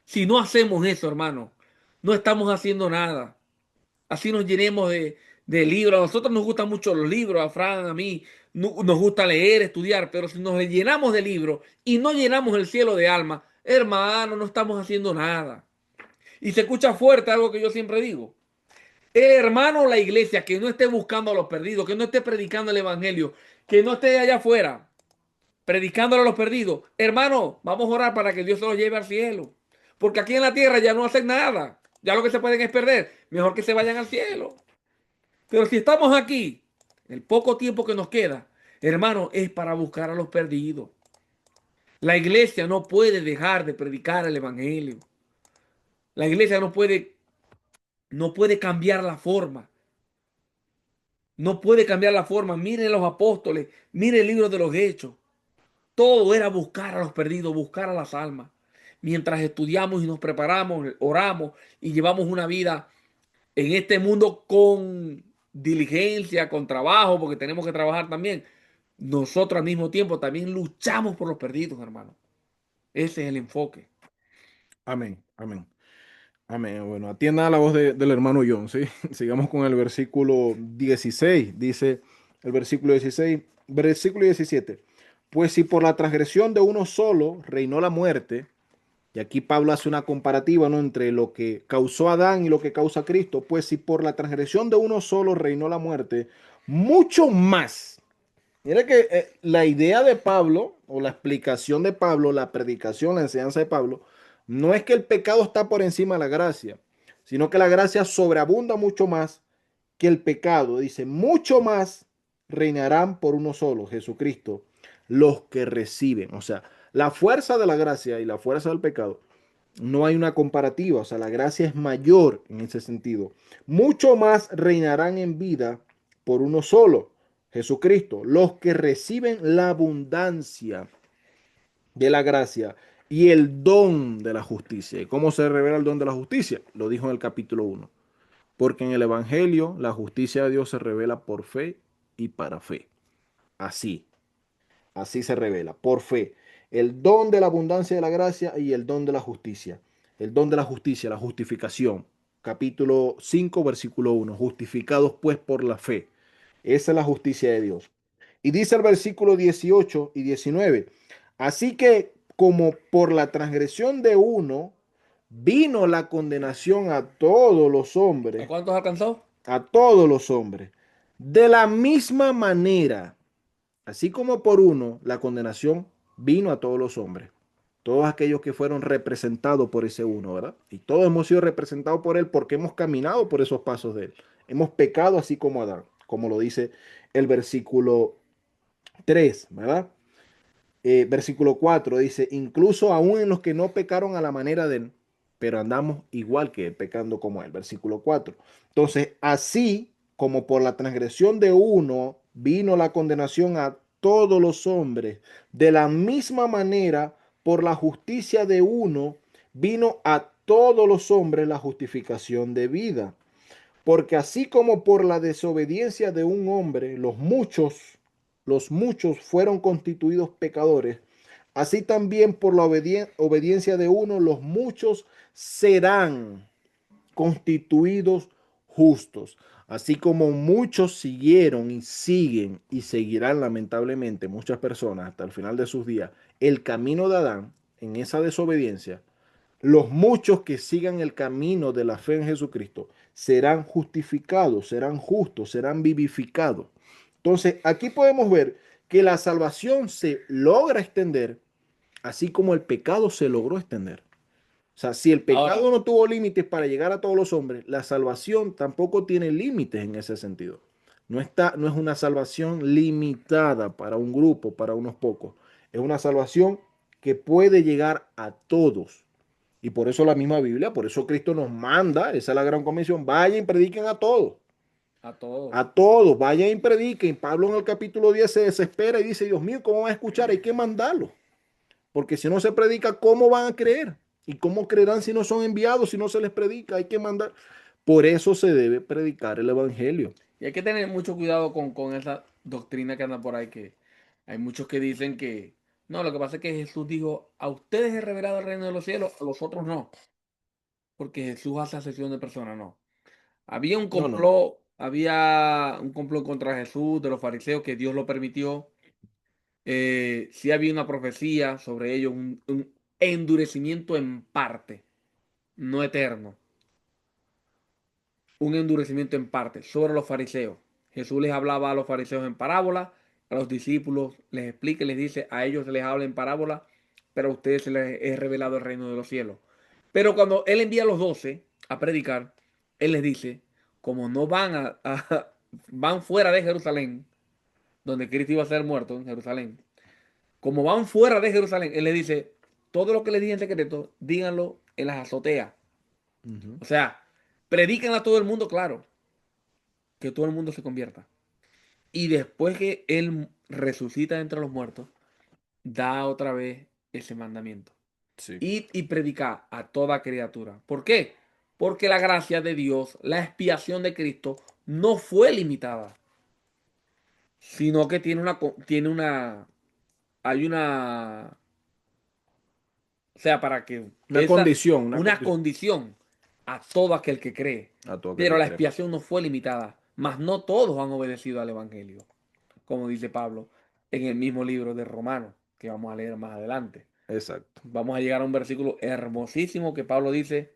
Si no hacemos eso, hermano, no estamos haciendo nada. Así nos llenemos de libros. A nosotros nos gustan mucho los libros, a Fran, a mí, nos gusta leer, estudiar, pero si nos llenamos de libros y no llenamos el cielo de alma, hermano, no estamos haciendo nada. Y se escucha fuerte algo que yo siempre digo. El hermano, la iglesia, que no esté buscando a los perdidos, que no esté predicando el evangelio, que no esté allá afuera predicándole a los perdidos, hermano, vamos a orar para que Dios se los lleve al cielo. Porque aquí en la tierra ya no hacen nada. Ya lo que se pueden es perder. Mejor que se vayan al cielo. Pero si estamos aquí, el poco tiempo que nos queda, hermano, es para buscar a los perdidos. La iglesia no puede dejar de predicar el evangelio. La iglesia no puede cambiar la forma. No puede cambiar la forma. Miren los apóstoles, miren el libro de los Hechos. Todo era buscar a los perdidos, buscar a las almas. Mientras estudiamos y nos preparamos, oramos y llevamos una vida en este mundo con diligencia, con trabajo, porque tenemos que trabajar también. Nosotros al mismo tiempo también luchamos por los perdidos, hermano. Ese es el enfoque. Amén, amén, amén. Bueno, atienda a la voz del hermano John, ¿sí? Sigamos con el versículo 16. Dice el versículo 16, versículo 17. Pues si por la transgresión de uno solo reinó la muerte, y aquí Pablo hace una comparativa, ¿no?, entre lo que causó Adán y lo que causa Cristo, pues si por la transgresión de uno solo reinó la muerte, mucho más. Mira que la idea de Pablo, o la explicación de Pablo, la predicación, la enseñanza de Pablo, no es que el pecado está por encima de la gracia, sino que la gracia sobreabunda mucho más que el pecado. Dice, mucho más reinarán por uno solo, Jesucristo, los que reciben. O sea, la fuerza de la gracia y la fuerza del pecado, no hay una comparativa. O sea, la gracia es mayor en ese sentido. Mucho más reinarán en vida por uno solo, Jesucristo, los que reciben la abundancia de la gracia y el don de la justicia. ¿Y cómo se revela el don de la justicia? Lo dijo en el capítulo 1. Porque en el Evangelio la justicia de Dios se revela por fe y para fe. Así, así se revela, por fe. El don de la abundancia de la gracia y el don de la justicia. El don de la justicia, la justificación. Capítulo 5, versículo 1. Justificados pues por la fe. Esa es la justicia de Dios. Y dice el versículo 18 y 19. Así que como por la transgresión de uno vino la condenación a todos los ¿A hombres, cuántos alcanzó? a todos los hombres. De la misma manera, así como por uno, la condenación vino a todos los hombres. Todos aquellos que fueron representados por ese uno, ¿verdad? Y todos hemos sido representados por él porque hemos caminado por esos pasos de él. Hemos pecado así como Adán, como lo dice el versículo 3, ¿verdad? Versículo 4 dice, incluso aún en los que no pecaron a la manera de él, pero andamos igual que él, pecando como él. Versículo 4. Entonces, así como por la transgresión de uno vino la condenación a todos los hombres, de la misma manera, por la justicia de uno, vino a todos los hombres la justificación de vida. Porque así como por la desobediencia de un hombre los muchos fueron constituidos pecadores, así también por la obediencia de uno, los muchos serán constituidos justos. Así como muchos siguieron y siguen y seguirán lamentablemente muchas personas hasta el final de sus días el camino de Adán en esa desobediencia, los muchos que sigan el camino de la fe en Jesucristo serán justificados, serán justos, serán vivificados. Entonces, aquí podemos ver que la salvación se logra extender, así como el pecado se logró extender. O sea, si el Ahora, pecado no tuvo límites para llegar a todos los hombres, la salvación tampoco tiene límites en ese sentido. No es una salvación limitada para un grupo, para unos pocos. Es una salvación que puede llegar a todos. Y por eso la misma Biblia, por eso Cristo nos manda, esa es la gran comisión, vayan y prediquen a todos. a todos, vayan y prediquen. Pablo en el capítulo 10 se desespera y dice, Dios mío, ¿cómo van a escuchar? Hay que mandarlo, porque si no se predica, ¿cómo van a creer? ¿Y cómo creerán si no son enviados, si no se les predica? Hay que mandar. Por eso se debe predicar el Evangelio. Y hay que tener mucho cuidado con esa doctrina que anda por ahí, que hay muchos que dicen que no, lo que pasa es que Jesús dijo, a ustedes es revelado el reino de los cielos, a los otros no, porque Jesús hace acepción de personas, no. No, no, no. Había un complot contra Jesús de los fariseos que Dios lo permitió. Sí había una profecía sobre ellos, un endurecimiento en parte, no eterno, un endurecimiento en parte sobre los fariseos. Jesús les hablaba a los fariseos en parábola, a los discípulos les explica y les dice, a ellos se les habla en parábola, pero a ustedes se les es revelado el reino de los cielos. Pero cuando Él envía a los 12 a predicar, Él les dice, como no van fuera de Jerusalén, donde Cristo iba a ser muerto en Jerusalén, como van fuera de Jerusalén, él le dice, todo lo que les dije en secreto, díganlo en las azoteas. Ujú. O sea, predican a todo el mundo, claro, que todo el mundo se convierta. Y después que él resucita entre los muertos, da otra vez ese mandamiento. Sí. Id y predicad a toda criatura. ¿Por qué? Porque la gracia de Dios, la expiación de Cristo, no fue limitada, sino que hay una, o sea, para que Una una condición condición a todo aquel que cree. a todo aquel Pero que la cree. expiación no fue limitada, mas no todos han obedecido al Evangelio, como dice Pablo en el mismo libro de Romanos, que vamos a leer más adelante. Exacto. Vamos a llegar a un versículo hermosísimo que Pablo dice,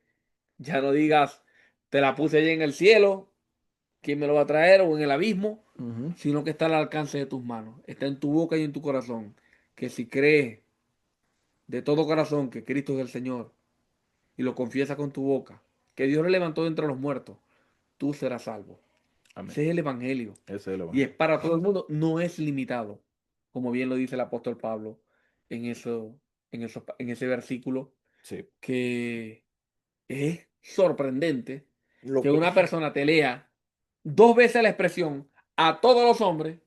ya no digas, te la puse allí en el cielo, ¿quién me lo va a traer? O en el abismo, Ujú. sino que está al alcance de tus manos, está en tu boca y en tu corazón, que si crees de todo corazón que Cristo es el Señor y lo confiesas con tu boca, que Dios le levantó de entre los muertos, tú serás salvo. Amén. Ese es el Evangelio. Ese es el Y es evangelio. para todo el mundo, no es limitado, como bien lo dice el apóstol Pablo en en ese versículo, Sí. que es sorprendente Lo que que, una persona te lea dos veces la expresión a todos los hombres,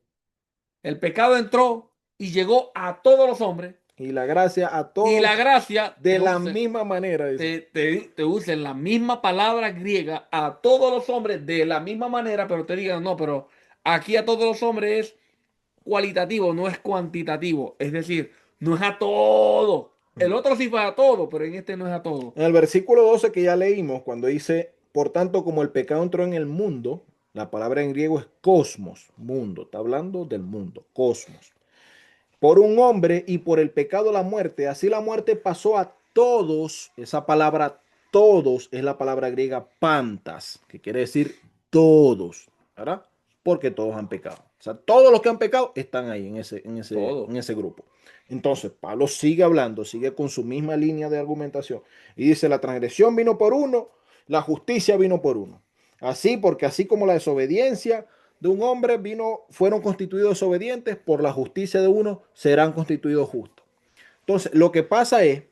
el pecado entró y llegó a todos los hombres, y la gracia a y todos la gracia de la misma manera, dice. te use la misma palabra griega a todos los hombres de la misma manera, pero te digan, no, pero aquí a todos los hombres es cualitativo, no es cuantitativo. Es decir, no es a todo. El otro sí fue a todo, pero en este no es a todo. En el versículo 12 que ya leímos, cuando dice, por tanto, como el pecado entró en el mundo, la palabra en griego es cosmos, mundo, está hablando del mundo, cosmos. Por un hombre y por el pecado la muerte, así la muerte pasó a todos, esa palabra todos es la palabra griega pantas, que quiere decir todos, ¿verdad? Porque todos han pecado. O sea, todos los que han pecado están ahí en Todo. ese grupo. Entonces, Pablo sigue hablando, sigue con su misma línea de argumentación y dice, la transgresión vino por uno, la justicia vino por uno. Así, porque así como la desobediencia de un hombre fueron constituidos desobedientes, por la justicia de uno serán constituidos justos. Entonces, lo que pasa es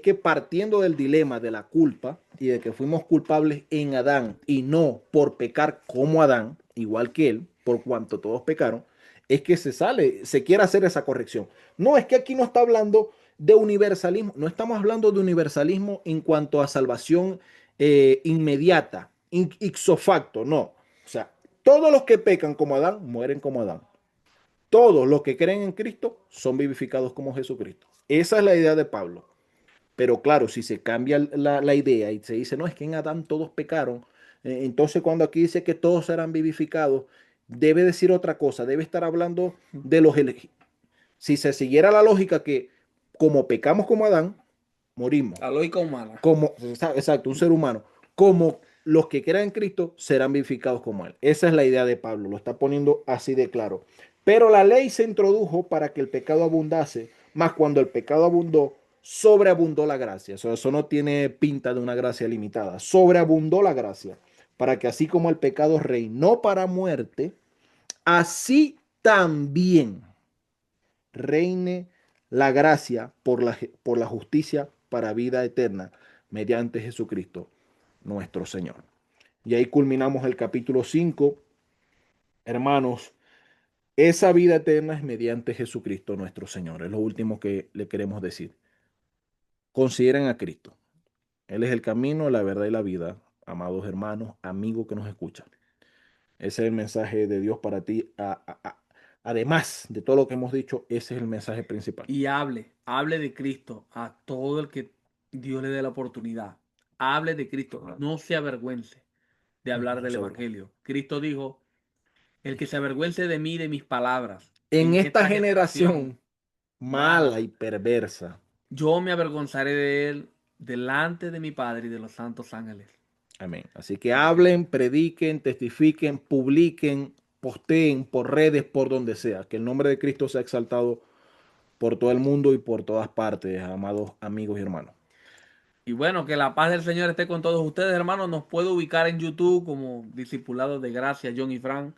que partiendo del dilema de la culpa y de que fuimos culpables en Adán y no por pecar como Adán, igual que él, por cuanto todos pecaron, es que se quiere hacer esa corrección. No, es que aquí no está hablando de universalismo, no estamos hablando de universalismo en cuanto a salvación inmediata, ipso facto, no. O sea, todos los que pecan como Adán mueren como Adán. Todos los que creen en Cristo son vivificados como Jesucristo. Esa es la idea de Pablo. Pero claro, si se cambia la idea y se dice, no, es que en Adán todos pecaron, entonces cuando aquí dice que todos serán vivificados, debe decir otra cosa, debe estar hablando de los elegidos. Si se siguiera la lógica que como pecamos como Adán, morimos. La lógica humana. Como, exacto, un ser humano, como los que crean en Cristo serán vivificados como Él. Esa es la idea de Pablo, lo está poniendo así de claro. Pero la ley se introdujo para que el pecado abundase, más cuando el pecado abundó, sobreabundó la gracia. Eso no tiene pinta de una gracia limitada. Sobreabundó la gracia, para que así como el pecado reinó para muerte, así también reine la gracia por la justicia para vida eterna mediante Jesucristo nuestro Señor. Y ahí culminamos el capítulo 5. Hermanos, esa vida eterna es mediante Jesucristo nuestro Señor. Es lo último que le queremos decir. Consideren a Cristo. Él es el camino, la verdad y la vida, amados hermanos, amigos que nos escuchan. Ese es el mensaje de Dios para ti. Además de todo lo que hemos dicho, ese es el mensaje principal. Y hable de Cristo a todo el que Dios le dé la oportunidad. Hable de Cristo, no se avergüence de hablar No del se avergüenza. Evangelio. Cristo dijo, el que se avergüence de mí, de mis palabras, En en esta esta generación generación mala mala, y perversa. yo me avergonzaré de él delante de mi Padre y de los santos ángeles. Amén. Así que hablen, prediquen, testifiquen, publiquen, posteen por redes, por donde sea. Que el nombre de Cristo sea exaltado por todo el mundo y por todas partes, amados amigos y hermanos. Y bueno, que la paz del Señor esté con todos ustedes, hermanos. Nos puede ubicar en YouTube como Discipulados de Gracia, John y Frank.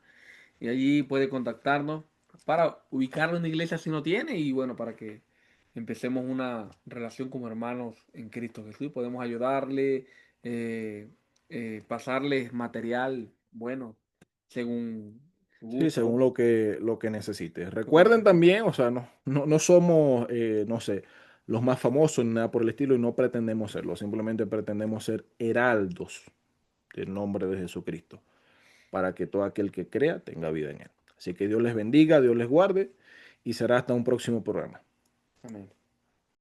Y allí puede contactarnos. para ubicarlo en la iglesia si no tiene y bueno, para que empecemos una relación como hermanos en Cristo Jesús y podemos ayudarle, eh, pasarles material bueno según su Sí, gusto, según ¿verdad? lo que necesites. Lo que Recuerden necesite. también, o sea, no somos, no sé, los más famosos ni nada por el estilo y no pretendemos serlo, simplemente pretendemos ser heraldos del nombre de Jesucristo, para que todo aquel que crea tenga vida en él. Así que Dios les bendiga, Dios les guarde y será hasta un próximo programa. Amén.